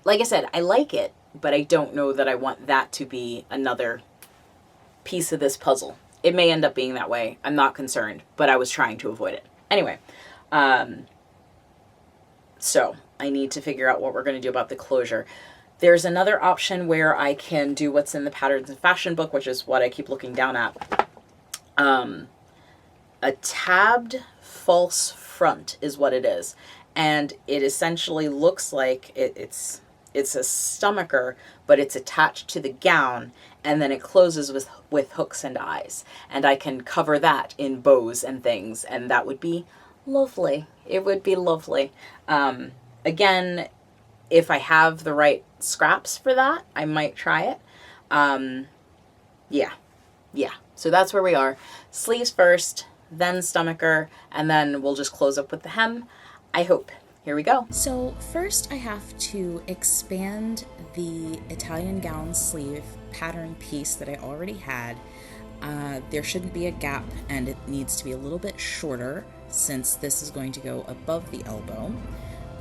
[SPEAKER 2] like I said, I like it, but I don't know that I want that to be another piece of this puzzle. It may end up being that way. I'm not concerned, but I was trying to avoid it. Anyway, so I need to figure out what we're going to do about the closure. There's another option where I can do what's in the Patterns and Fashion book, which is what I keep looking down at. A tabbed false front is what it is. And it essentially looks like it's a stomacher, but it's attached to the gown, and then it closes with hooks and eyes. And I can cover that in bows and things, and that would be lovely. It would be lovely. Again, if I have the right scraps for that, I might try it. Yeah. So that's where we are. Sleeves first, then stomacher, and then we'll just close up with the hem, I hope. Here we go.
[SPEAKER 3] So first I have to expand the Italian gown sleeve pattern piece that I already had. There shouldn't be a gap, and it needs to be a little bit shorter since this is going to go above the elbow.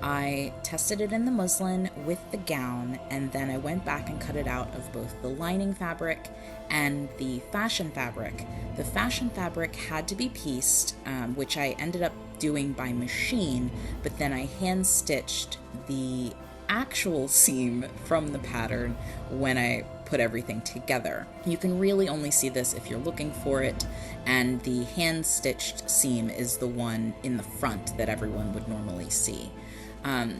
[SPEAKER 3] I tested it in the muslin with the gown, and then I went back and cut it out of both the lining fabric and the fashion fabric. The fashion fabric had to be pieced, which I ended up doing by machine, but then I hand stitched the actual seam from the pattern when I put everything together. You can really only see this if you're looking for it, and the hand stitched seam is the one in the front that everyone would normally see.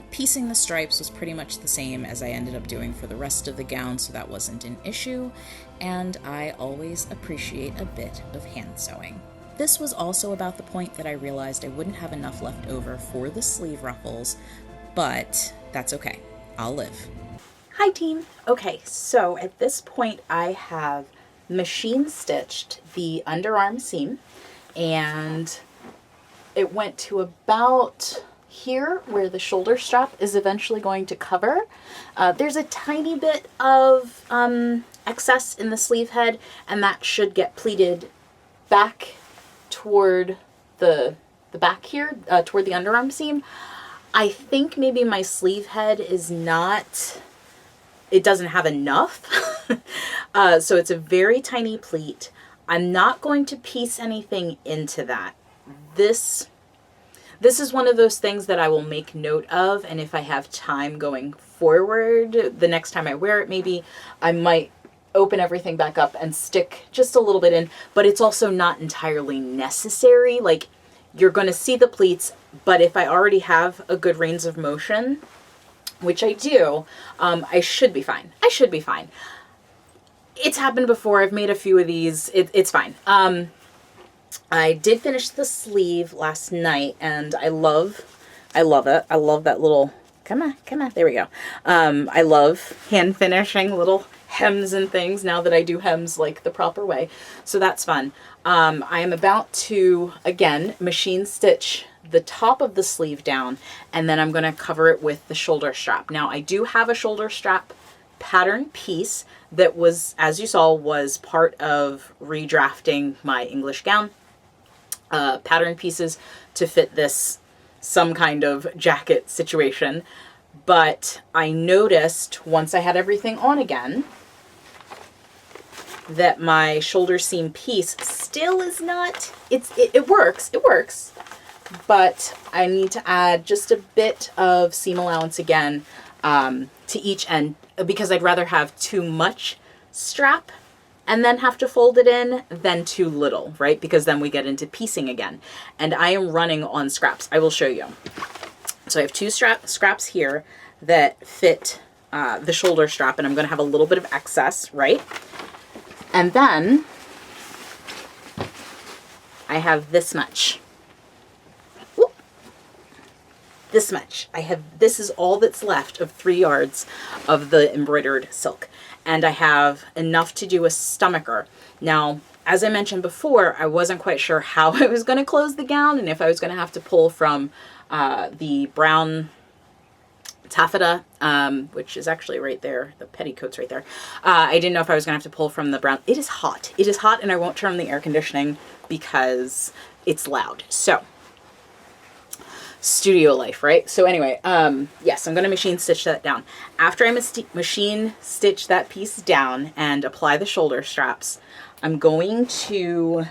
[SPEAKER 3] Piecing the stripes was pretty much the same as I ended up doing for the rest of the gown, so that wasn't an issue, and I always appreciate a bit of hand sewing. This was also about the point that I realized I wouldn't have enough left over for the sleeve ruffles, but that's okay. I'll live.
[SPEAKER 1] Hi team. Okay, so at this point I have machine stitched the underarm seam, and it went to about here where the shoulder strap is eventually going to cover. There's a tiny bit of excess in the sleeve head, and that should get pleated back toward the back here, toward the underarm seam. I think maybe my sleeve head is not, it doesn't have enough. So it's a very tiny pleat. I'm not going to piece anything into that. This is one of those things that I will make note of, and if I have time going forward, the next time I wear it, maybe I might open everything back up and stick just a little bit in, but it's also not entirely necessary. Like, you're going to see the pleats, but if I already have a good range of motion, which I do, I should be fine. It's happened before. I've made a few of these. It's fine. I did finish the sleeve last night, and I love it. I love that little, come on, there we go. I love hand finishing little hems and things now that I do hems like the proper way. So that's fun. I am about to, again, machine stitch the top of the sleeve down, and then I'm going to cover it with the shoulder strap. Now I do have a shoulder strap pattern piece that was, as you saw, was part of redrafting my English gown. Pattern pieces to fit this some kind of jacket situation. But I noticed once I had everything on again that my shoulder seam piece still is not, it works, but I need to add just a bit of seam allowance again to each end, because I'd rather have too much strap and then have to fold it in than too little, right? Because then we get into piecing again. And I am running on scraps. I will show you. So I have two scraps here that fit the shoulder strap, and I'm going to have a little bit of excess, right? And then I have this much. Whoop. This much. This is all that's left of 3 yards of the embroidered silk. And I have enough to do a stomacher. Now, as I mentioned before, I wasn't quite sure how I was going to close the gown and if I was going to have to pull from the brown taffeta, which is actually right there. The petticoat's right there. I didn't know if I was going to have to pull from the brown. It is hot. It is hot, and I won't turn on the air conditioning because it's loud. So, studio life, right? So anyway, yes, I'm going to machine stitch that down. After I machine stitch that piece down and apply the shoulder straps, I'm going to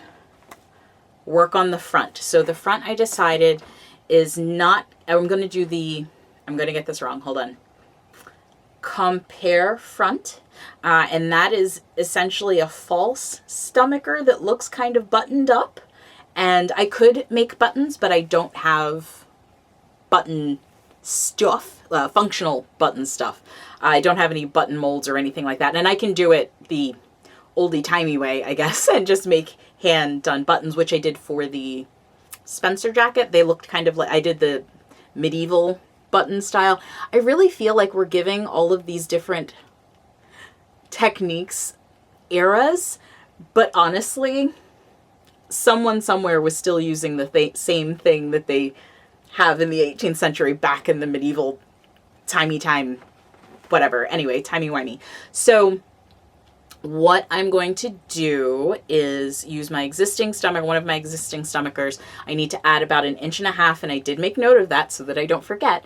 [SPEAKER 1] work on the front. So the front, I decided, is not, I'm going to get this wrong, hold on. Compare front, and that is essentially a false stomacher that looks kind of buttoned up. And I could make buttons, but I don't have button stuff, functional button stuff. I don't have any button molds or anything like that. And I can do it the oldie-timey way, I guess, and just make hand-done buttons, which I did for the Spencer jacket. They looked kind of like, I did the medieval button style. I really feel like we're giving all of these different techniques eras, but honestly, someone somewhere was still using the same thing that they have in the 18th century back in the medieval time, whatever. Anyway, timey-wimey. So what I'm going to do is use my existing stomach, one of my existing stomachers. I need to add about 1.5 inches, and I did make note of that so that I don't forget,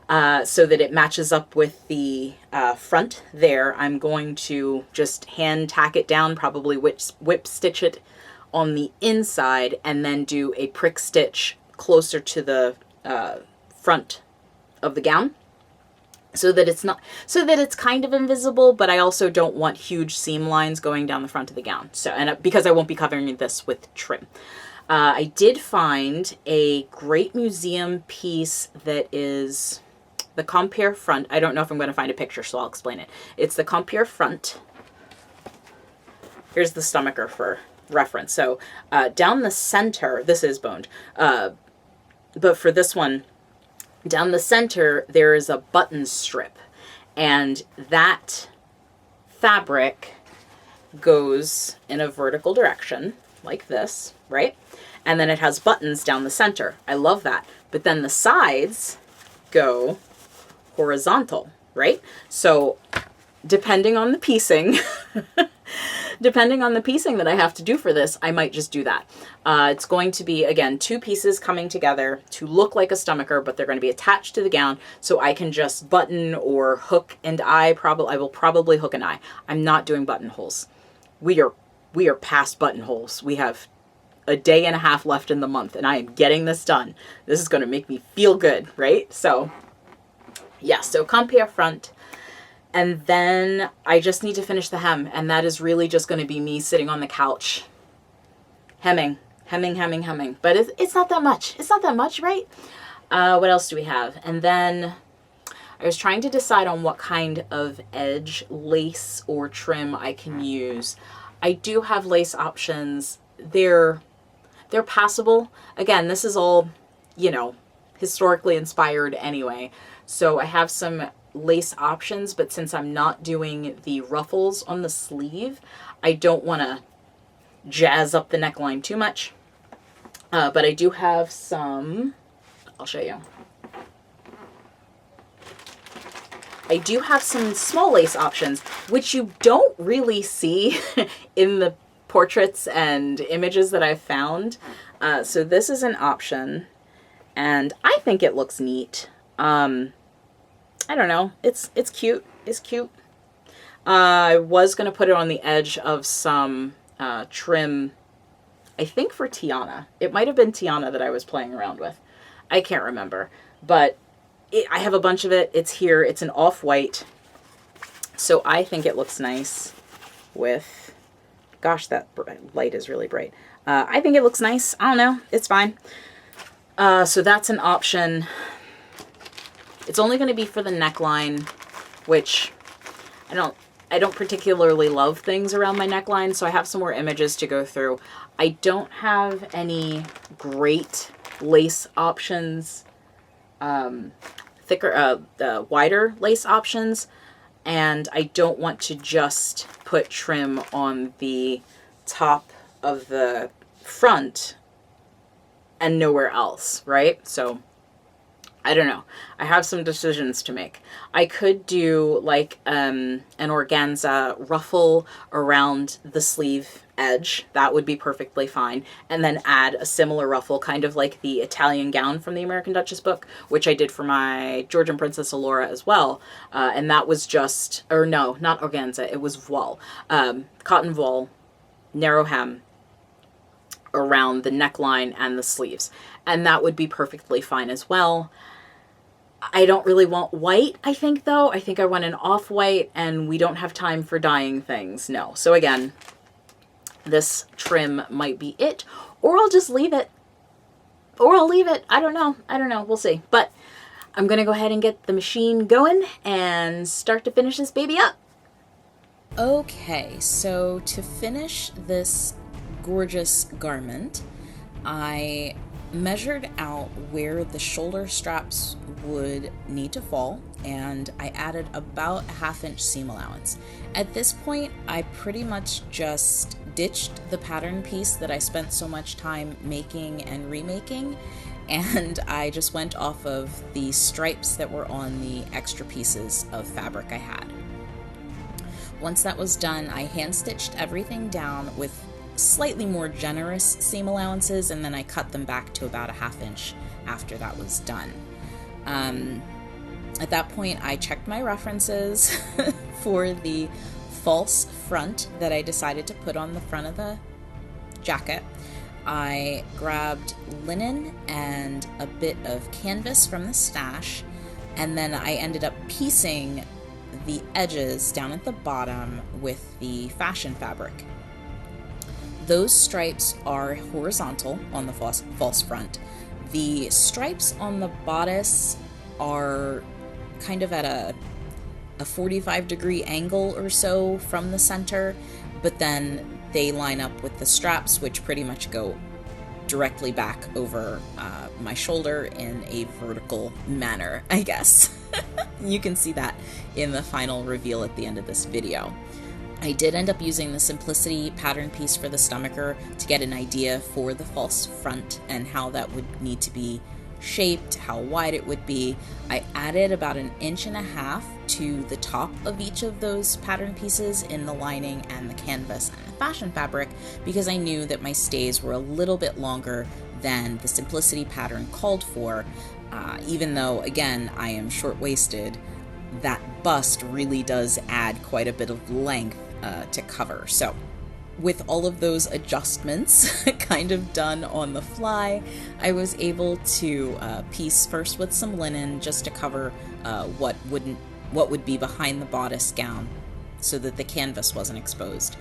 [SPEAKER 1] so that it matches up with the front there. I'm going to just hand tack it down, probably whip stitch it on the inside, and then do a prick stitch closer to the front of the gown, so that it's kind of invisible, but I also don't want huge seam lines going down the front of the gown. So, and because I won't be covering this with trim. I did find a great museum piece that is the compere front. I don't know if I'm going to find a picture, so I'll explain it. It's the compere front. Here's the stomacher for reference. So down the center, this is boned, but for this one, down the center, there is a button strip, and that fabric goes in a vertical direction like this, right? And then it has buttons down the center. I love that. But then the sides go horizontal, right? So depending on the piecing, that I have to do for this, I might just do that. It's going to be, again, 2 pieces coming together to look like a stomacher, but they're going to be attached to the gown, so I can just button or hook and eye. I will probably hook and eye. I'm not doing buttonholes. We are past buttonholes. We have a day and a half left in the month, and I am getting this done. This is going to make me feel good, right? So, yeah, so compere front. And then I just need to finish the hem, and that is really just going to be me sitting on the couch, hemming. But it's not that much. It's not that much, right? What else do we have? And then I was trying to decide on what kind of edge, lace, or trim I can use. I do have lace options. They're passable. Again, this is all, historically inspired anyway. So I have some lace options, but since I'm not doing the ruffles on the sleeve, I don't want to jazz up the neckline too much. But I do have some, I'll show you. I do have some small lace options, which you don't really see in the portraits and images that I've found. So this is an option, and I think it looks neat. I don't know. It's cute. It's cute. I was going to put it on the edge of some trim, I think for Tiana. It might have been Tiana that I was playing around with. I can't remember. But I have a bunch of it. It's here. It's an off-white. So I think it looks nice with... Gosh, that light is really bright. I think it looks nice. I don't know. It's fine. So that's an option. It's only going to be for the neckline, which I don't particularly love things around my neckline, so I have some more images to go through. I don't have any great lace options, wider lace options, and I don't want to just put trim on the top of the front and nowhere else, right? So I don't know. I have some decisions to make. I could do like an organza ruffle around the sleeve edge. That would be perfectly fine. And then add a similar ruffle, kind of like the Italian gown from the American Duchess book, which I did for my Georgian Princess Alora as well. And that was just, or no, not organza. It was voile. Cotton voile, narrow hem, around the neckline and the sleeves. And that would be perfectly fine as well. I don't really want white, I think, though. I think I want an off-white, and we don't have time for dyeing things. No. So again, this trim might be it, or I'll just leave it. Or I'll leave it. I don't know. We'll see. But I'm going to go ahead and get the machine going and start to finish this baby up.
[SPEAKER 3] Okay, so to finish this gorgeous garment, I measured out where the shoulder straps would need to fall, and I added about a 1/2 inch seam allowance. At this point, I pretty much just ditched the pattern piece that I spent so much time making and remaking, and I just went off of the stripes that were on the extra pieces of fabric I had. Once that was done, I hand stitched everything down with slightly more generous seam allowances, and then I cut them back to about a 1/2 inch after that was done. At that point, I checked my references for the false front that I decided to put on the front of the jacket. I grabbed linen and a bit of canvas from the stash, and then I ended up piecing the edges down at the bottom with the fashion fabric. Those stripes are horizontal on the false front. The stripes on the bodice are kind of at a 45-degree angle or so from the center, but then they line up with the straps, which pretty much go directly back over my shoulder in a vertical manner, I guess. You can see that in the final reveal at the end of this video. I did end up using the Simplicity pattern piece for the stomacher to get an idea for the false front and how that would need to be shaped, how wide it would be. I added about 1.5 inches to the top of each of those pattern pieces in the lining and the canvas and the fashion fabric, because I knew that my stays were a little bit longer than the Simplicity pattern called for. Even though, again, I am short-waisted, that bust really does add quite a bit of length to cover. So with all of those adjustments kind of done on the fly, I was able to piece first with some linen just to cover what would be behind the bodice gown so that the canvas wasn't exposed.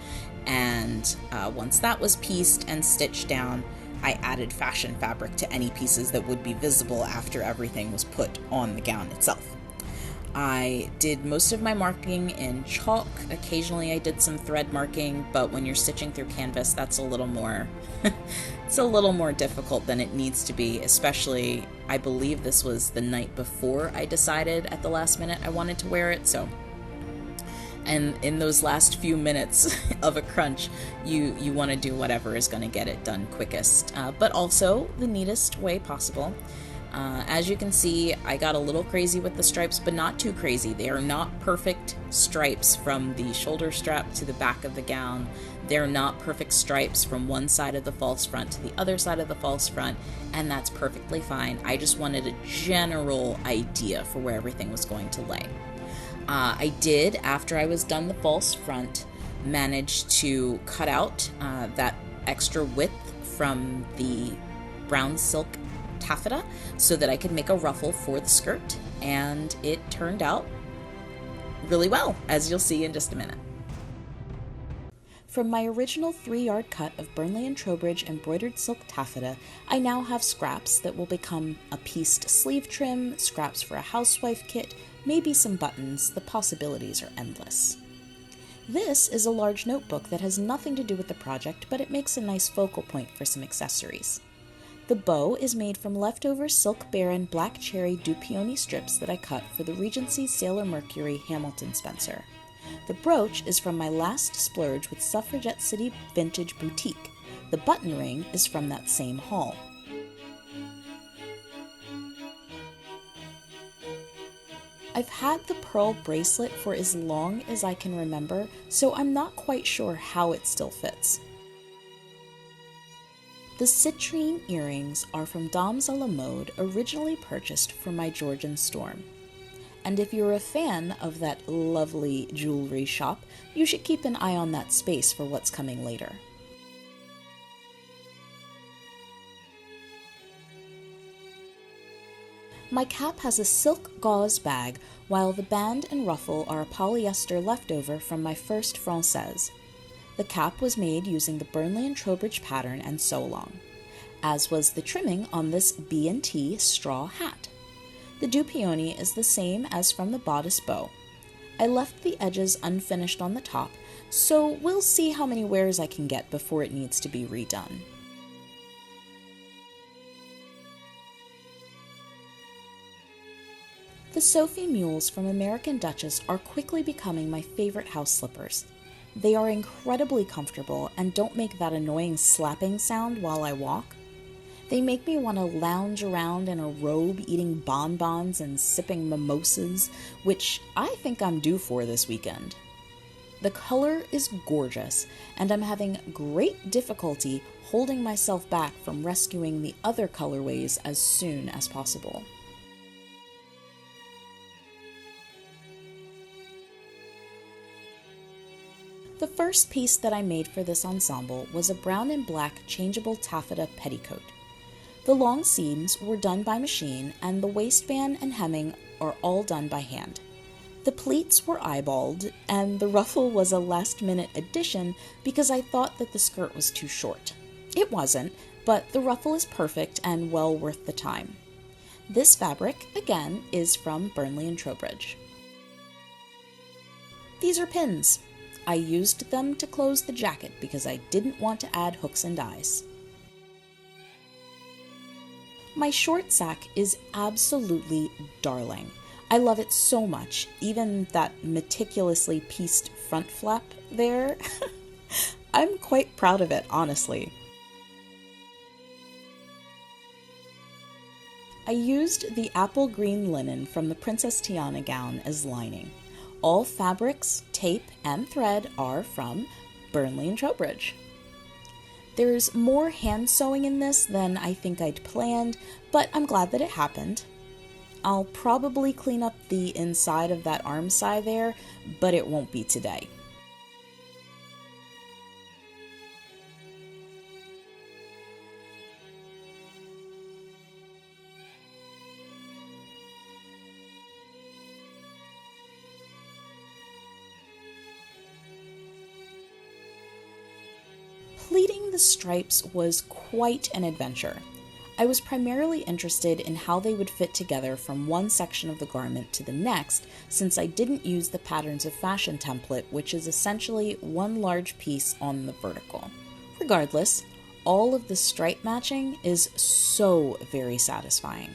[SPEAKER 3] And once that was pieced and stitched down, I added fashion fabric to any pieces that would be visible after everything was put on the gown itself. I did most of my marking in chalk. Occasionally I did some thread marking, but when you're stitching through canvas, that's a little more it's a little more difficult than it needs to be, especially I believe this was the night before I decided at the last minute I wanted to wear it. And in those last few minutes of a crunch, you want to do whatever is going to get it done quickest, but also the neatest way possible. As you can see, I got a little crazy with the stripes, but not too crazy. They are not perfect stripes from the shoulder strap to the back of the gown. They're not perfect stripes from one side of the false front to the other side of the false front, and that's perfectly fine. I just wanted a general idea for where everything was going to lay. I did, after I was done the false front, manage to cut out that extra width from the brown silk taffeta so that I could make a ruffle for the skirt, and it turned out really well, as you'll see in just a minute. From my original 3-yard cut of Burnley and Trowbridge embroidered silk taffeta, I now have scraps that will become a pieced sleeve trim, scraps for a housewife kit, maybe some buttons. The possibilities are endless. This is a large notebook that has nothing to do with the project, but it makes a nice focal point for some accessories. The bow is made from leftover Silk Baron Black Cherry Dupioni strips that I cut for the Regency Sailor Mercury Hamilton Spencer. The brooch is from my last splurge with Suffragette City Vintage Boutique. The button ring is from that same haul. I've had the pearl bracelet for as long as I can remember, so I'm not quite sure how it still fits. The citrine earrings are from Dames à la Mode, originally purchased for my Georgian storm. And if you're a fan of that lovely jewelry shop, you should keep an eye on that space for what's coming later. My cap has a silk gauze bag, while the band and ruffle are a polyester leftover from my first Française. The cap was made using the Burnley and Trowbridge pattern and sew along, as was the trimming on this B&T straw hat. The dupioni is the same as from the bodice bow. I left the edges unfinished on the top, so we'll see how many wears I can get before it needs to be redone. The Sophie mules from American Duchess are quickly becoming my favorite house slippers. They are incredibly comfortable and don't make that annoying slapping sound while I walk. They make me want to lounge around in a robe eating bonbons and sipping mimosas, which I think I'm due for this weekend. The color is gorgeous, and I'm having great difficulty holding myself back from rescuing the other colorways as soon as possible. The first piece that I made for this ensemble was a brown and black changeable taffeta petticoat. The long seams were done by machine, and the waistband and hemming are all done by hand. The pleats were eyeballed, and the ruffle was a last-minute addition because I thought that the skirt was too short. It wasn't, but the ruffle is perfect and well worth the time. This fabric, again, is from Burnley and Trowbridge. These are pins. I used them to close the jacket because I didn't want to add hooks and eyes. My short sacque is absolutely darling. I love it so much, even that meticulously pieced front flap there. I'm quite proud of it, honestly. I used the apple green linen from the Princess Tiana gown as lining. All fabrics, tape, and thread are from Burnley and Trowbridge. There's more hand sewing in this than I think I'd planned, but I'm glad that it happened. I'll probably clean up the inside of that arm side there, but it won't be today. Pleating the stripes was quite an adventure. I was primarily interested in how they would fit together from one section of the garment to the next, since I didn't use the Patterns of Fashion template, which is essentially one large piece on the vertical. Regardless, all of the stripe matching is so very satisfying.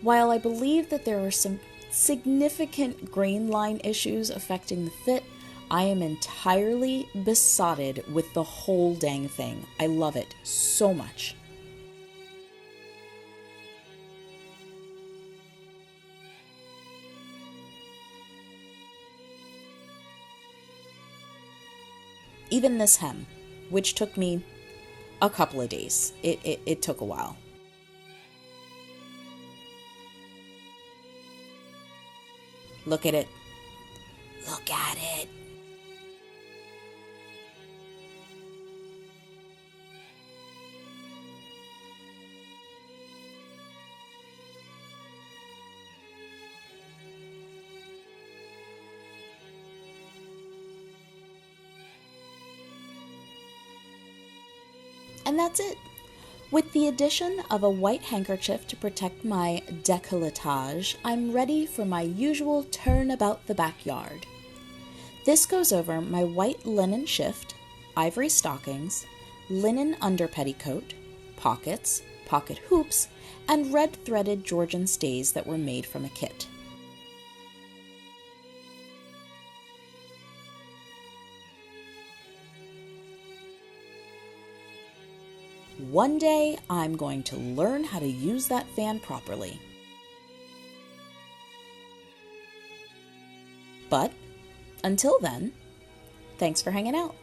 [SPEAKER 3] While I believe that there are some significant grain line issues affecting the fit, I am entirely besotted with the whole dang thing. I love it so much. Even this hem, which took me a couple of days. It took a while. Look at it. Look at it. And that's it. With the addition of a white handkerchief to protect my décolletage, I'm ready for my usual turn about the backyard. This goes over my white linen shift, ivory stockings, linen underpetticoat, pockets, pocket hoops, and red threaded Georgian stays that were made from a kit. One day, I'm going to learn how to use that fan properly. But until then, thanks for hanging out.